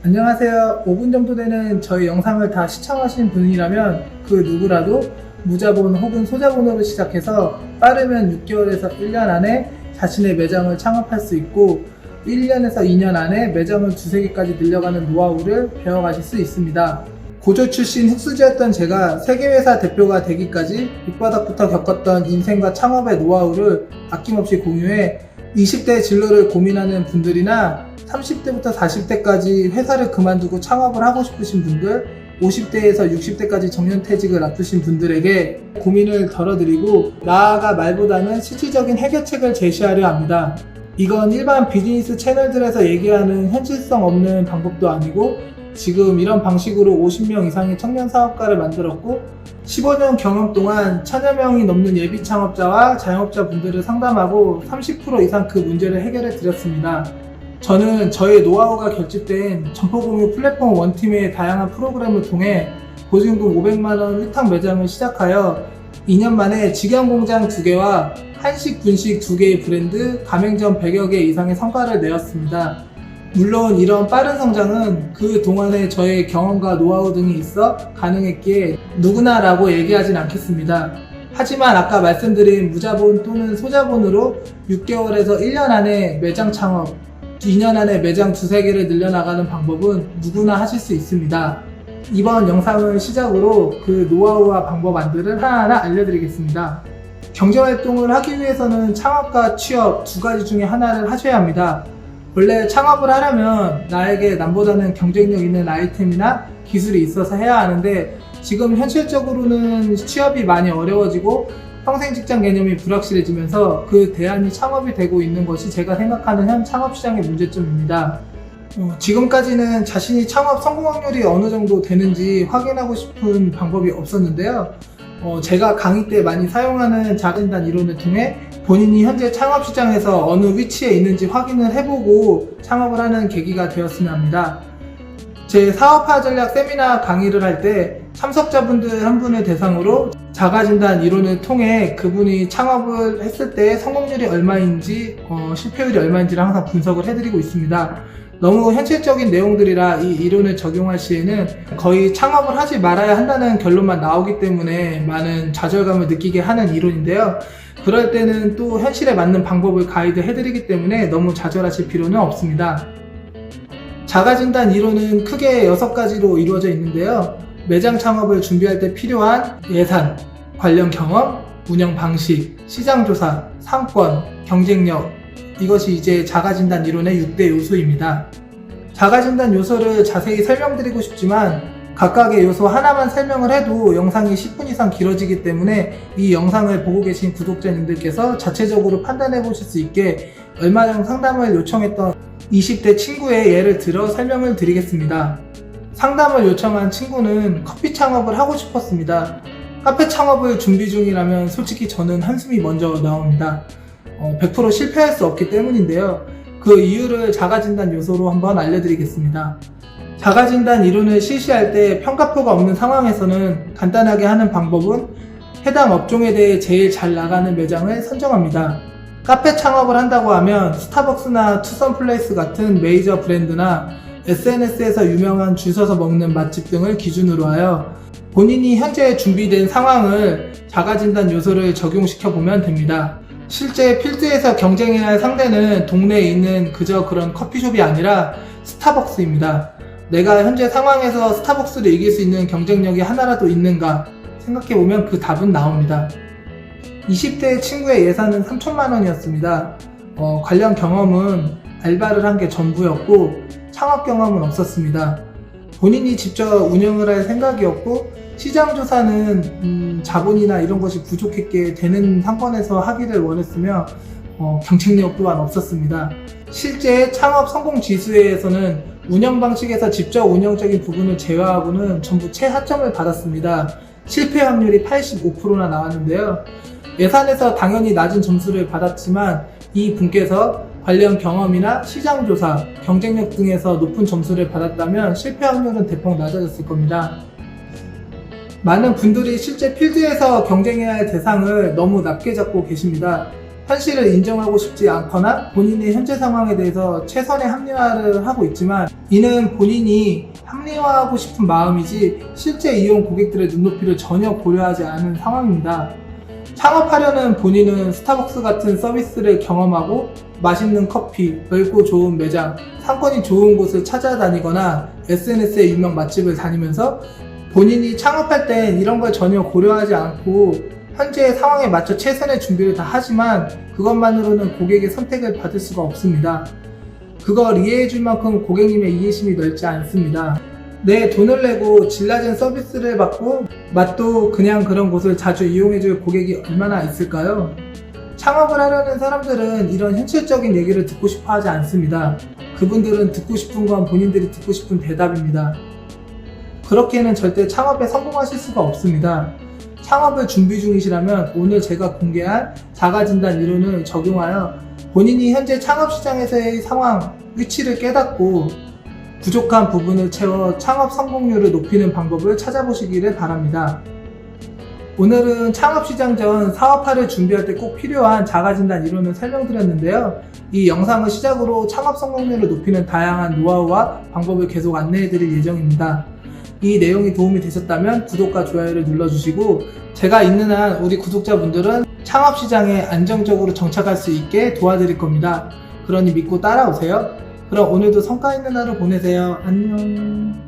안녕하세요. 5분 정도 되는 저희 영상을 다 시청하신 분이라면 그 누구라도 무자본 혹은 소자본으로 시작해서 빠르면 6개월에서 1년 안에 자신의 매장을 창업할 수 있고 1년에서 2년 안에 매장을 두세 개까지 늘려가는 노하우를 배워가실 수 있습니다. 고졸 출신 흙수지였던 제가 세계회사 대표가 되기까지 밑바닥부터 겪었던 인생과 창업의 노하우를 아낌없이 공유해 20대 진로를 고민하는 분들이나 30대부터 40대까지 회사를 그만두고 창업을 하고 싶으신 분들, 50대에서 60대까지 정년퇴직을 앞두신 분들에게 고민을 덜어드리고 나아가 말보다는 실질적인 해결책을 제시하려 합니다. 이건 일반 비즈니스 채널들에서 얘기하는 현실성 없는 방법도 아니고 지금 이런 방식으로 50명 이상의 청년 사업가를 만들었고 15년 경험 동안 1000여 명이 넘는 예비 창업자와 자영업자 분들을 상담하고 30% 이상 그 문제를 해결해 드렸습니다. 저는 저의 노하우가 결집된 점포공유 플랫폼 원팀의 다양한 프로그램을 통해 보증금 500만원 위탁 매장을 시작하여 2년 만에 직영공장 2개와 한식, 분식 2개의 브랜드, 가맹점 100여 개 이상의 성과를 내었습니다. 물론 이런 빠른 성장은 그 동안에 저의 경험과 노하우 등이 있어 가능했기에 누구나라고 얘기하진 않겠습니다. 하지만 아까 말씀드린 무자본 또는 소자본으로 6개월에서 1년 안에 매장 창업, 2년 안에 매장 두세 개를 늘려나가는 방법은 누구나 하실 수 있습니다. 이번 영상을 시작으로 그 노하우와 방법 안들을 하나하나 알려드리겠습니다. 경제활동을 하기 위해서는 창업과 취업 두 가지 중에 하나를 하셔야 합니다. 원래 창업을 하려면 나에게 남보다는 경쟁력 있는 아이템이나 기술이 있어서 해야 하는데 지금 현실적으로는 취업이 많이 어려워지고 평생 직장 개념이 불확실해지면서 그 대안이 창업이 되고 있는 것이 제가 생각하는 현 창업시장의 문제점입니다. 지금까지는 자신이 창업 성공 확률이 어느 정도 되는지 확인하고 싶은 방법이 없었는데요. 제가 강의 때 많이 사용하는 자진단 이론을 통해 본인이 현재 창업시장에서 어느 위치에 있는지 확인을 해보고 창업을 하는 계기가 되었으면 합니다. 제 사업화 전략 세미나 강의를 할 때 참석자분들 한 분을 대상으로 자가진단 이론을 통해 그분이 창업을 했을 때 성공률이 얼마인지 실패율이 얼마인지를 항상 분석을 해드리고 있습니다. 너무 현실적인 내용들이라 이 이론을 적용할 시에는 거의 창업을 하지 말아야 한다는 결론만 나오기 때문에 많은 좌절감을 느끼게 하는 이론인데요. 그럴 때는 또 현실에 맞는 방법을 가이드 해드리기 때문에 너무 좌절하실 필요는 없습니다. 자가진단 이론은 크게 6가지로 이루어져 있는데요. 매장 창업을 준비할 때 필요한 예산, 관련 경험, 운영 방식, 시장조사, 상권, 경쟁력, 이것이 이제 자가진단 이론의 6대 요소입니다. 자가진단 요소를 자세히 설명드리고 싶지만 각각의 요소 하나만 설명을 해도 영상이 10분 이상 길어지기 때문에 이 영상을 보고 계신 구독자님들께서 자체적으로 판단해 보실 수 있게 얼마 전 상담을 요청했던 20대 친구의 예를 들어 설명을 드리겠습니다. 상담을 요청한 친구는 커피 창업을 하고 싶었습니다. 카페 창업을 준비 중이라면 솔직히 저는 한숨이 먼저 나옵니다. 100% 실패할 수 없기 때문인데요. 그 이유를 자가진단 요소로 한번 알려드리겠습니다. 자가진단 이론을 실시할 때 평가표가 없는 상황에서는 간단하게 하는 방법은 해당 업종에 대해 제일 잘 나가는 매장을 선정합니다. 카페 창업을 한다고 하면 스타벅스나 투썸플레이스 같은 메이저 브랜드나 SNS에서 유명한 줄 서서 먹는 맛집 등을 기준으로 하여 본인이 현재 준비된 상황을 자가진단 요소를 적용시켜 보면 됩니다. 실제 필드에서 경쟁해야 할 상대는 동네에 있는 그저 그런 커피숍이 아니라 스타벅스입니다. 내가 현재 상황에서 스타벅스를 이길 수 있는 경쟁력이 하나라도 있는가 생각해보면 그 답은 나옵니다. 20대 친구의 예산은 3천만 원이었습니다. 관련 경험은 알바를 한 게 전부였고 창업 경험은 없었습니다. 본인이 직접 운영을 할 생각이었고 시장조사는 자본이나 이런 것이 부족했기에 되는 상권에서 하기를 원했으며 경쟁력 또한 없었습니다. 실제 창업 성공 지수에서는 운영 방식에서 직접 운영적인 부분을 제외하고는 전부 최하점을 받았습니다. 실패 확률이 85%나 나왔는데요. 예산에서 당연히 낮은 점수를 받았지만 이 분께서 관련 경험이나 시장조사, 경쟁력 등에서 높은 점수를 받았다면 실패 확률은 대폭 낮아졌을 겁니다. 많은 분들이 실제 필드에서 경쟁해야 할 대상을 너무 낮게 잡고 계십니다. 현실을 인정하고 싶지 않거나 본인의 현재 상황에 대해서 최선의 합리화를 하고 있지만 이는 본인이 합리화하고 싶은 마음이지 실제 이용 고객들의 눈높이를 전혀 고려하지 않은 상황입니다. 창업하려는 본인은 스타벅스 같은 서비스를 경험하고 맛있는 커피, 넓고 좋은 매장, 상권이 좋은 곳을 찾아다니거나 SNS의 유명 맛집을 다니면서 본인이 창업할 땐 이런 걸 전혀 고려하지 않고 현재의 상황에 맞춰 최선의 준비를 다 하지만 그것만으로는 고객의 선택을 받을 수가 없습니다. 그걸 이해해줄 만큼 고객님의 이해심이 넓지 않습니다. 내 돈을 내고 질 낮은 서비스를 받고 맛도 그냥 그런 곳을 자주 이용해줄 고객이 얼마나 있을까요? 창업을 하려는 사람들은 이런 현실적인 얘기를 듣고 싶어 하지 않습니다. 그분들은 듣고 싶은 건 본인들이 듣고 싶은 대답입니다. 그렇게는 절대 창업에 성공하실 수가 없습니다. 창업을 준비 중이시라면 오늘 제가 공개한 자가진단 이론을 적용하여 본인이 현재 창업시장에서의 상황, 위치를 깨닫고 부족한 부분을 채워 창업 성공률을 높이는 방법을 찾아보시기를 바랍니다. 오늘은 창업시장 전 사업화를 준비할 때 꼭 필요한 자가진단 이론을 설명드렸는데요. 이 영상을 시작으로 창업 성공률을 높이는 다양한 노하우와 방법을 계속 안내해드릴 예정입니다. 이 내용이 도움이 되셨다면 구독과 좋아요를 눌러주시고 제가 있는 한 우리 구독자분들은 창업시장에 안정적으로 정착할 수 있게 도와드릴 겁니다. 그러니 믿고 따라오세요. 그럼 오늘도 성과 있는 하루 보내세요. 안녕.